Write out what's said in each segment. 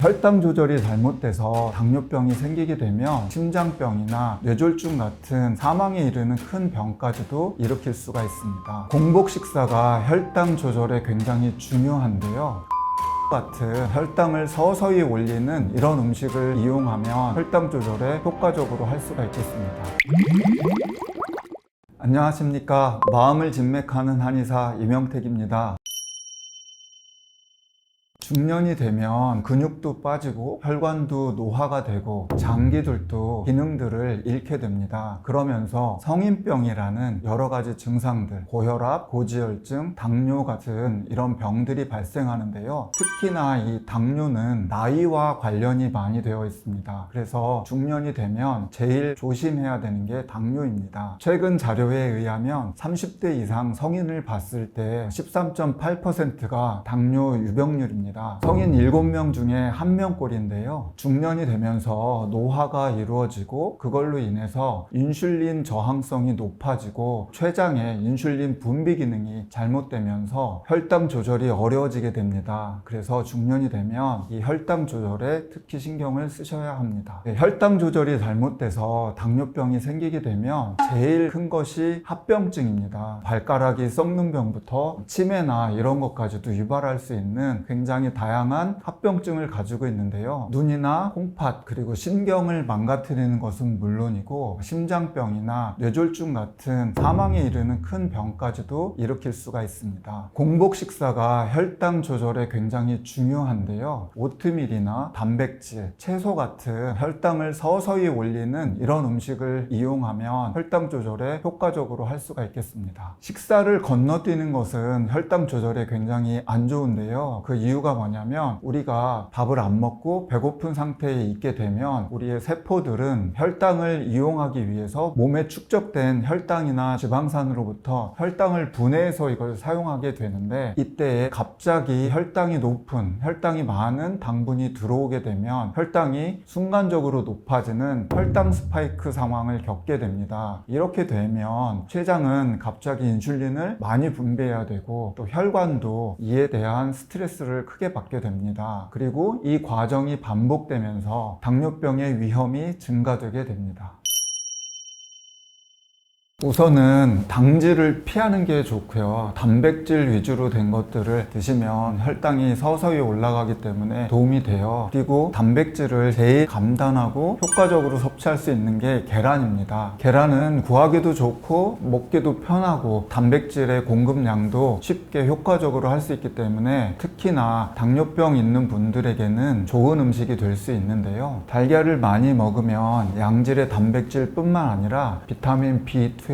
혈당 조절이 잘못돼서 당뇨병이 생기게 되면 심장병이나 뇌졸중 같은 사망에 이르는 큰 병까지도 일으킬 수가 있습니다. 공복 식사가 혈당 조절에 굉장히 중요한데요. 같은 혈당을 서서히 올리는 이런 음식을 이용하면 혈당 조절에 효과적으로 할 수가 있겠습니다. 안녕하십니까. 마음을 진맥하는 한의사 이명택입니다. 중년이 되면 근육도 빠지고 혈관도 노화가 되고 장기들도 기능들을 잃게 됩니다. 그러면서 성인병이라는 여러 가지 증상들, 고혈압, 고지혈증, 당뇨 같은 이런 병들이 발생하는데요. 특히나 이 당뇨는 나이와 관련이 많이 되어 있습니다. 그래서 중년이 되면 제일 조심해야 되는 게 당뇨입니다. 최근 자료에 의하면 30대 이상 성인을 봤을 때 13.8%가 당뇨 유병률입니다. 성인 7명 중에 1명꼴인데요. 중년이 되면서 노화가 이루어지고 그걸로 인해서 인슐린 저항성이 높아지고 췌장의 인슐린 분비 기능이 잘못되면서 혈당 조절이 어려워지게 됩니다. 그래서 중년이 되면 이 혈당 조절에 특히 신경을 쓰셔야 합니다. 혈당 조절이 잘못돼서 당뇨병이 생기게 되면 제일 큰 것이 합병증입니다. 발가락이 썩는 병부터 치매나 이런 것까지도 유발할 수 있는 굉장히 다양한 합병증을 가지고 있는데요. 눈이나 콩팥 그리고 신경을 망가뜨리는 것은 물론이고 심장병이나 뇌졸중 같은 사망에 이르는 큰 병까지도 일으킬 수가 있습니다. 공복 식사가 혈당 조절에 굉장히 중요한데요. 오트밀이나 단백질, 채소 같은 혈당을 서서히 올리는 이런 음식을 이용하면 혈당 조절에 효과적으로 할 수가 있겠습니다. 식사를 건너뛰는 것은 혈당 조절에 굉장히 안 좋은데요. 그 이유가 뭐냐면 우리가 밥을 안 먹고 배고픈 상태에 있게 되면 우리의 세포들은 혈당을 이용하기 위해서 몸에 축적된 혈당이나 지방산으로부터 혈당을 분해해서 이걸 사용하게 되는데 이때에 갑자기 혈당이 높은, 혈당이 많은 당분이 들어오게 되면 혈당이 순간적으로 높아지는 혈당 스파이크 상황을 겪게 됩니다. 이렇게 되면 췌장은 갑자기 인슐린을 많이 분비해야 되고 또 혈관도 이에 대한 스트레스를 크게 받게 됩니다. 그리고 이 과정이 반복되면서 당뇨병의 위험이 증가되게 됩니다. 우선은 당질을 피하는 게 좋고요. 단백질 위주로 된 것들을 드시면 혈당이 서서히 올라가기 때문에 도움이 돼요. 그리고 단백질을 제일 간단하고 효과적으로 섭취할 수 있는 게 계란입니다. 계란은 구하기도 좋고 먹기도 편하고 단백질의 공급량도 쉽게 효과적으로 할 수 있기 때문에 특히나 당뇨병 있는 분들에게는 좋은 음식이 될 수 있는데요. 달걀을 많이 먹으면 양질의 단백질 뿐만 아니라 비타민 B12,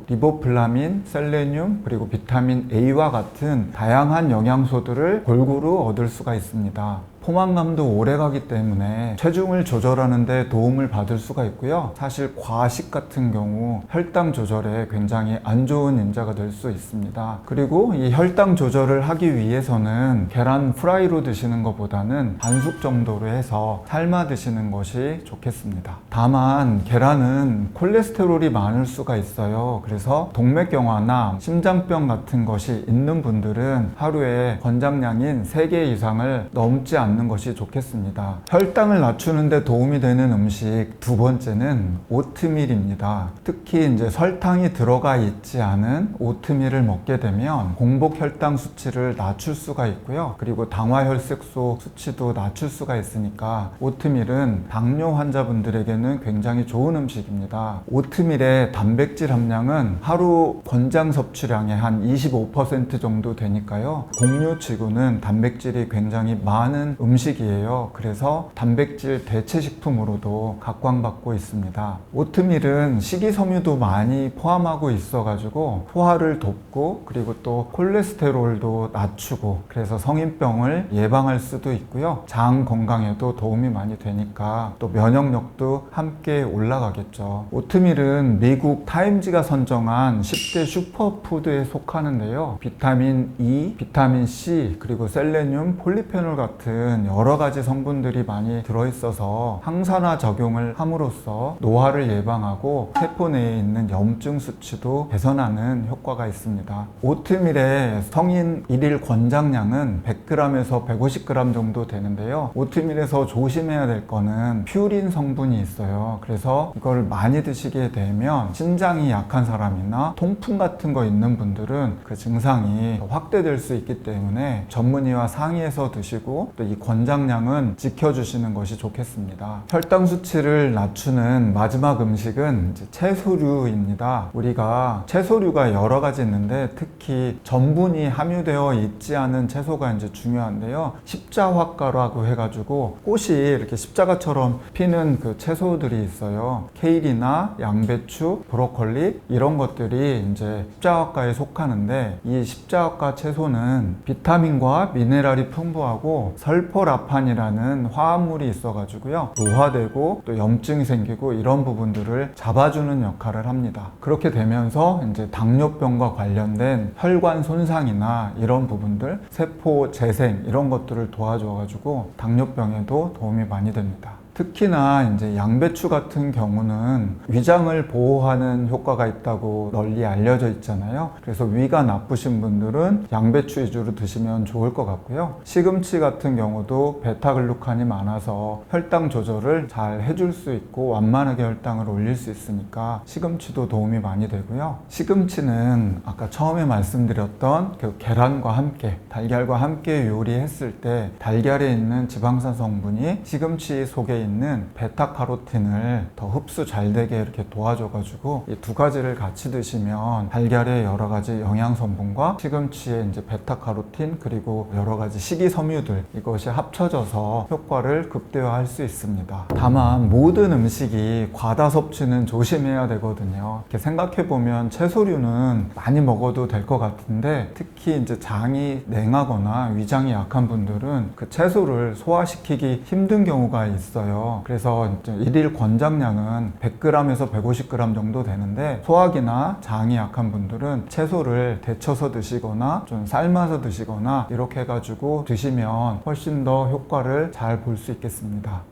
리보플라민, 셀레늄, 그리고 비타민 A와 같은 다양한 영양소들을 골고루 얻을 수가 있습니다. 포만감도 오래가기 때문에 체중을 조절하는 데 도움을 받을 수가 있고요. 사실 과식 같은 경우 혈당 조절에 굉장히 안 좋은 인자가 될 수 있습니다. 그리고 이 혈당 조절을 하기 위해서는 계란 프라이로 드시는 것보다는 반숙 정도로 해서 삶아 드시는 것이 좋겠습니다. 다만 계란은 콜레스테롤이 많을 수가 있어요. 그래서 동맥경화나 심장병 같은 것이 있는 분들은 하루에 권장량인 3개 이상을 넘지 않는 것이 좋겠습니다. 혈당을 낮추는 데 도움이 되는 음식 두 번째는 오트밀입니다. 특히 이제 설탕이 들어가 있지 않은 오트밀을 먹게 되면 공복 혈당 수치를 낮출 수가 있고요. 그리고 당화혈색소 수치도 낮출 수가 있으니까 오트밀은 당뇨 환자분들에게는 굉장히 좋은 음식입니다. 오트밀의 단백질 함량은 하루 권장 섭취량의 한 25% 정도 되니까요. 곡류치고는 단백질이 굉장히 많은 음식이에요. 그래서 단백질 대체식품으로도 각광받고 있습니다. 오트밀은 식이섬유도 많이 포함하고 있어가지고 소화를 돕고 그리고 또 콜레스테롤도 낮추고 그래서 성인병을 예방할 수도 있고요. 장 건강에도 도움이 많이 되니까 또 면역력도 함께 올라가겠죠. 오트밀은 미국 타임지가 선정한 10대 슈퍼푸드에 속하는데요. 비타민 E, 비타민 C, 그리고 셀레늄, 폴리페놀 같은 음식들은 여러 가지 성분들이 많이 들어있어서 항산화 작용을 함으로써 노화를 예방하고 세포 내에 있는 염증 수치도 개선하는 효과가 있습니다. 오트밀의 성인 일일 권장량은 100g에서 150g 정도 되는데요. 오트밀에서 조심해야 될 거는 퓨린 성분이 있어요. 그래서 이걸 많이 드시게 되면 신장이 약한 사람이나 통풍 같은 거 있는 분들은 그 증상이 확대될 수 있기 때문에 전문의와 상의해서 드시고 또 이 권장량은 지켜주시는 것이 좋겠습니다. 혈당 수치를 낮추는 마지막 음식은 이제 채소류입니다. 우리가 채소류가 여러 가지 있는데 특히 전분이 함유되어 있지 않은 채소가 이제 중요한데요. 십자화과라고 해가지고 꽃이 이렇게 십자가처럼 피는 그 채소들이 있어요. 케일이나 양배추, 브로콜리 이런 것들이 이제 십자화과에 속하는데 이 십자화과 채소는 비타민과 미네랄이 풍부하고 설포라판이라는 화합물이 있어가지고요. 노화되고 또 염증이 생기고 이런 부분들을 잡아주는 역할을 합니다. 그렇게 되면서 이제 당뇨병과 관련된 혈관 손상이나 이런 부분들, 세포 재생 이런 것들을 도와줘가지고 당뇨병에도 도움이 많이 됩니다. 특히나 이제 양배추 같은 경우는 위장을 보호하는 효과가 있다고 널리 알려져 있잖아요. 그래서 위가 나쁘신 분들은 양배추 위주로 드시면 좋을 것 같고요. 시금치 같은 경우도 베타글루칸이 많아서 혈당 조절을 잘 해줄 수 있고 완만하게 혈당을 올릴 수 있으니까 시금치도 도움이 많이 되고요. 시금치는 아까 처음에 말씀드렸던 그 계란과 함께, 달걀과 함께 요리했을 때 달걀에 있는 지방산 성분이 시금치 속에 있는 베타카로틴을 더 흡수 잘 되게 이렇게 도와줘가지고 이 두 가지를 같이 드시면 달걀의 여러 가지 영양 성분과 시금치의 이제 베타카로틴 그리고 여러 가지 식이섬유들 이것이 합쳐져서 효과를 극대화할 수 있습니다. 다만 모든 음식이 과다 섭취는 조심해야 되거든요. 이렇게 생각해 보면 채소류는 많이 먹어도 될 것 같은데 특히 이제 장이 냉하거나 위장이 약한 분들은 그 채소를 소화시키기 힘든 경우가 있어요. 그래서 일일 권장량은 100g에서 150g 정도 되는데 소화기나 장이 약한 분들은 채소를 데쳐서 드시거나 좀 삶아서 드시거나 이렇게 해가지고 드시면 훨씬 더 효과를 잘 볼 수 있겠습니다.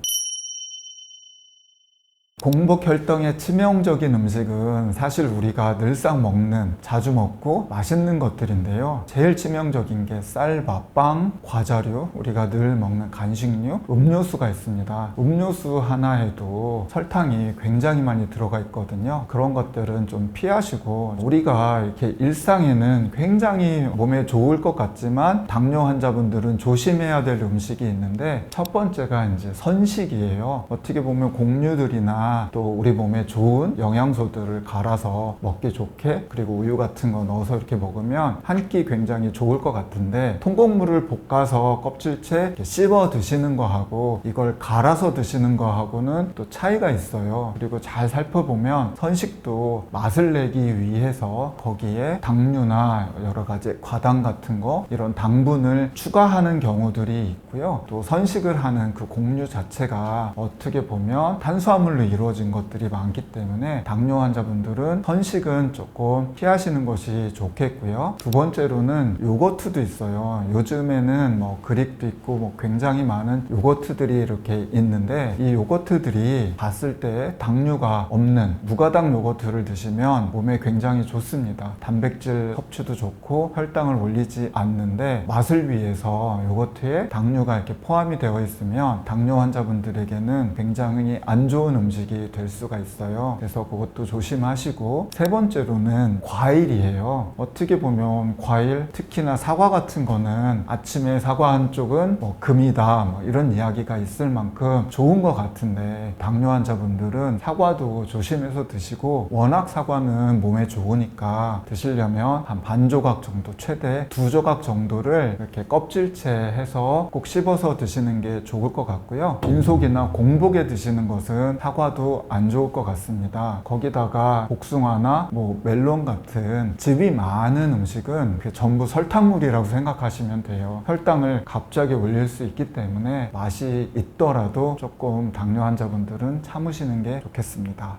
공복 혈당에 치명적인 음식은 사실 우리가 늘상 먹는, 자주 먹고 맛있는 것들인데요. 제일 치명적인 게 쌀밥, 빵, 과자류, 우리가 늘 먹는 간식류, 음료수가 있습니다. 음료수 하나에도 설탕이 굉장히 많이 들어가 있거든요. 그런 것들은 좀 피하시고 우리가 이렇게 일상에는 굉장히 몸에 좋을 것 같지만 당뇨 환자분들은 조심해야 될 음식이 있는데 첫 번째가 이제 선식이에요. 어떻게 보면 곡류들이나 또 우리 몸에 좋은 영양소들을 갈아서 먹기 좋게 그리고 우유 같은 거 넣어서 이렇게 먹으면 한 끼 굉장히 좋을 것 같은데 통곡물을 볶아서 껍질째 이렇게 씹어 드시는 거하고 이걸 갈아서 드시는 거하고는 또 차이가 있어요. 그리고 잘 살펴보면 선식도 맛을 내기 위해서 거기에 당류나 여러 가지 과당 같은 거 이런 당분을 추가하는 경우들이 있고요. 또 선식을 하는 그 곡류 자체가 어떻게 보면 탄수화물로 이루어진 것들이 많기 때문에 당뇨 환자분들은 선식은 조금 피하시는 것이 좋겠고요. 두 번째로는 요거트도 있어요. 요즘에는 뭐 그릭도 있고 뭐 굉장히 많은 요거트들이 이렇게 있는데 이 요거트들이 봤을 때 당류가 없는 무가당 요거트를 드시면 몸에 굉장히 좋습니다. 단백질 섭취도 좋고 혈당을 올리지 않는데 맛을 위해서 요거트에 당류가 이렇게 포함이 되어 있으면 당뇨 환자분들에게는 굉장히 안 좋은 음식이 될 수가 있어요. 그래서 그것도 조심하시고 세 번째로는 과일이에요. 어떻게 보면 과일, 특히나 사과 같은 거는 아침에 사과 한 쪽은 뭐 금이다 뭐 이런 이야기가 있을 만큼 좋은 것 같은데 당뇨 환자분들은 사과도 조심해서 드시고 워낙 사과는 몸에 좋으니까 드시려면 한 반 조각 정도 최대 2조각 정도를 이렇게 껍질째 해서 꼭 씹어서 드시는 게 좋을 것 같고요. 빈속이나 공복에 드시는 것은 사과도 안 좋을 것 같습니다. 거기다가 복숭아나 뭐 멜론 같은 즙이 많은 음식은 전부 설탕물이라고 생각하시면 돼요. 혈당을 갑자기 올릴 수 있기 때문에 맛이 있더라도 조금 당뇨 환자분들은 참으시는 게 좋겠습니다.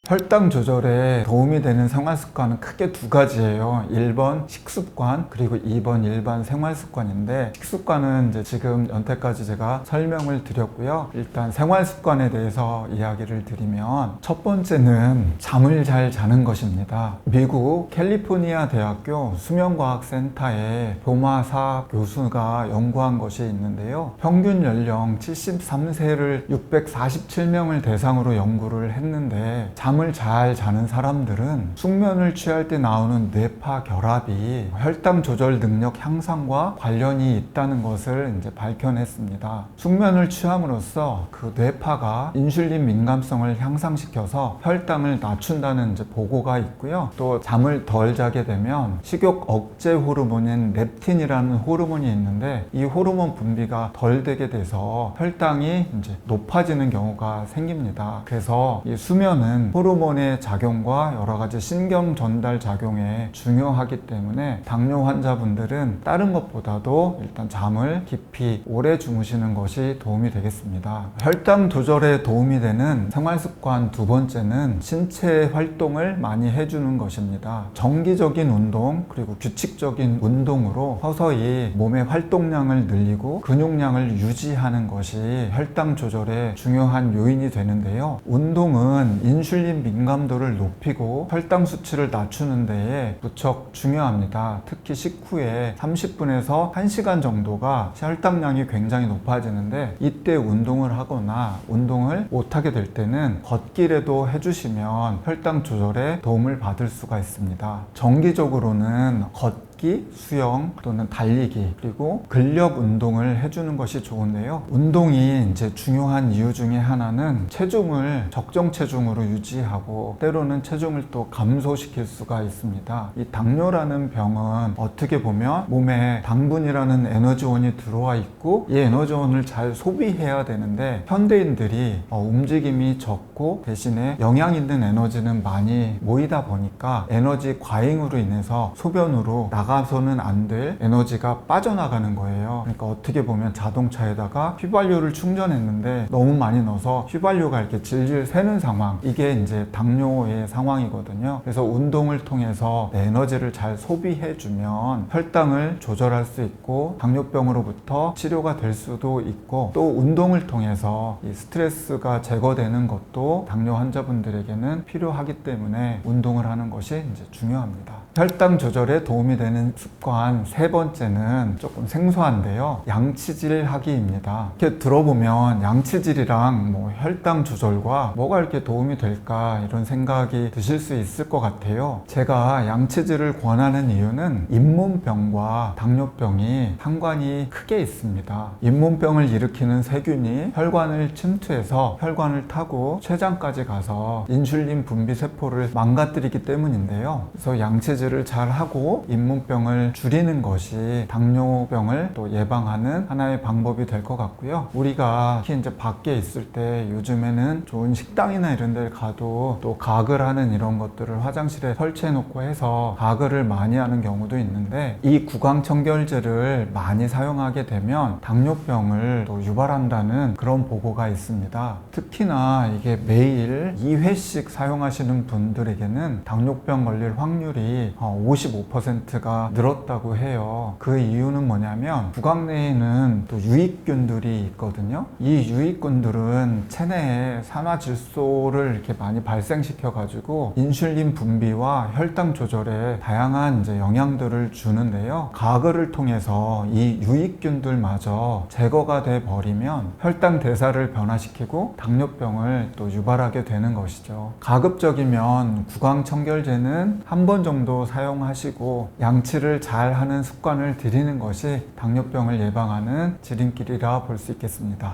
혈당 조절에 도움이 되는 생활 습관은 크게 두 가지예요. 1번 식습관, 그리고 2번 일반 생활 습관인데, 식습관은 이제 지금 연태까지 제가 설명을 드렸고요. 일단 생활 습관에 대해서 이야기를 드리면, 첫 번째는 잠을 잘 자는 것입니다. 미국 캘리포니아 대학교 수면과학센터의 도마사 교수가 연구한 것이 있는데요. 평균 연령 73세를 647명을 대상으로 연구를 했는데, 잠을 잘 자는 사람들은 숙면을 취할 때 나오는 뇌파 결합이 혈당 조절 능력 향상과 관련이 있다는 것을 이제 밝혀냈습니다. 숙면을 취함으로써 그 뇌파가 인슐린 민감성을 향상시켜서 혈당을 낮춘다는 이제 보고가 있고요. 또 잠을 덜 자게 되면 식욕 억제 호르몬인 렙틴이라는 호르몬이 있는데, 이 호르몬 분비가 덜 되게 돼서 혈당이 이제 높아지는 경우가 생깁니다. 그래서 이 수면은 호르몬의 작용과 여러 가지 신경 전달 작용에 중요하기 때문에 당뇨 환자분들은 다른 것보다도 일단 잠을 깊이 오래 주무시는 것이 도움이 되겠습니다. 혈당 조절에 도움이 되는 생활 습관 두 번째는 신체 활동을 많이 해주는 것입니다. 정기적인 운동 그리고 규칙적인 운동으로 서서히 몸의 활동량을 늘리고 근육량을 유지하는 것이 혈당 조절에 중요한 요인이 되는데요. 운동은 인슐린 민감도를 높이고 혈당 수치를 낮추는 데에 무척 중요합니다. 특히 식후에 30분에서 1시간 정도가 혈당량이 굉장히 높아지는데, 이때 운동을 하거나 운동을 못하게 될 때는 걷기라도 해주시면 혈당 조절에 도움을 받을 수가 있습니다. 정기적으로는 걷기, 수영 또는 달리기, 그리고 근력 운동을 해주는 것이 좋은데요. 운동이 이제 중요한 이유 중에 하나는 체중을 적정 체중으로 유지하고 때로는 체중을 또 감소시킬 수가 있습니다. 이 당뇨라는 병은 어떻게 보면 몸에 당분이라는 에너지원이 들어와 있고, 이 에너지원을 잘 소비해야 되는데 현대인들이 움직임이 적고 대신에 영양 있는 에너지는 많이 모이다 보니까 에너지 과잉으로 인해서 소변으로 나가서는 안 될 에너지가 빠져나가는 거예요. 그러니까 어떻게 보면 자동차에다가 휘발유를 충전했는데 너무 많이 넣어서 휘발유가 이렇게 질질 새는 상황, 이게 이제 당뇨의 상황이거든요. 그래서 운동을 통해서 에너지를 잘 소비해주면 혈당을 조절할 수 있고 당뇨병으로부터 치료가 될 수도 있고, 또 운동을 통해서 이 스트레스가 제거되는 것도 당뇨 환자분들에게는 필요하기 때문에 운동을 하는 것이 이제 중요합니다. 혈당 조절에 도움이 되는 습관 세 번째는 조금 생소한데요. 양치질 하기입니다. 이렇게 들어보면 양치질이랑 혈당 조절과 뭐가 이렇게 도움이 될까 이런 생각이 드실 수 있을 것 같아요. 제가 양치질을 권하는 이유는 잇몸병과 당뇨병이 상관이 크게 있습니다. 잇몸병을 일으키는 세균이 혈관을 침투해서 혈관을 타고 췌장까지 가서 인슐린 분비 세포를 망가뜨리기 때문인데요. 그래서 양치질을 잘 하고 잇몸병을 줄이는 것이 당뇨병을 또 예방하는 하나의 방법이 될 것 같고요. 우리가 특히 이제 밖에 있을 때 요즘에는 좋은 식당이나 이런 데 가도 또 가글 하는 이런 것들을 화장실에 설치해 놓고 해서 가글을 많이 하는 경우도 있는데, 이 구강청결제를 많이 사용하게 되면 당뇨병을 또 유발한다는 그런 보고가 있습니다. 특히나 이게 매일 2회씩 사용하시는 분들에게는 당뇨병 걸릴 확률이 55%가 늘었다고 해요. 그 이유는 뭐냐면 구강 내에는 또 유익균들이 있거든요. 이 유익균들은 체내에 산화질소를 이렇게 많이 발생시켜 가지고 인슐린 분비와 혈당 조절에 다양한 이제 영향들을 주는데요. 가글을 통해서 이 유익균들마저 제거가 돼 버리면 혈당 대사를 변화시키고 당뇨병을 또 유발하게 되는 것이죠. 가급적이면 구강청결제는 한 번 정도 사용하시고 양치를 잘 하는 습관을 들이는 것이 당뇨병을 예방하는 지름길이라 볼 수 있겠습니다.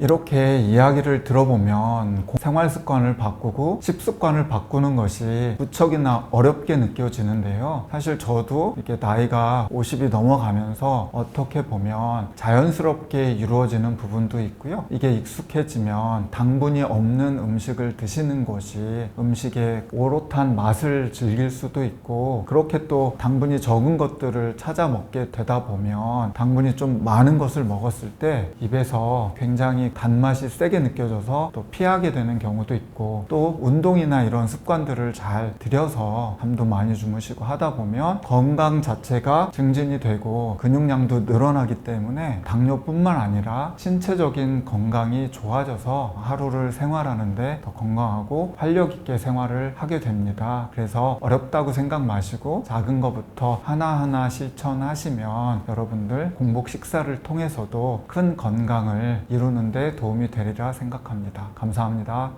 이렇게 이야기를 들어보면 생활 습관을 바꾸고 식습관을 바꾸는 것이 무척이나 어렵게 느껴지는데요. 사실 저도 이렇게 나이가 50이 넘어가면서 어떻게 보면 자연스럽게 이루어지는 부분도 있고요. 이게 익숙해지면 당분이 없는 음식을 드시는 것이 음식의 오롯한 맛을 즐길 수도 있고, 그렇게 또 당분이 적은 것들을 찾아 먹게 되다 보면 당분이 좀 많은 것을 먹었을 때 입에서 굉장히 굉장히 단맛이 세게 느껴져서 또 피하게 되는 경우도 있고, 또 운동이나 이런 습관들을 잘 들여서 잠도 많이 주무시고 하다 보면 건강 자체가 증진이 되고 근육량도 늘어나기 때문에 당뇨뿐만 아니라 신체적인 건강이 좋아져서 하루를 생활하는데 더 건강하고 활력 있게 생활을 하게 됩니다. 그래서 어렵다고 생각 마시고 작은 것부터 하나하나 실천하시면 여러분들 공복 식사를 통해서도 큰 건강을 이루는 데 도움이 되리라 생각합니다. 감사합니다.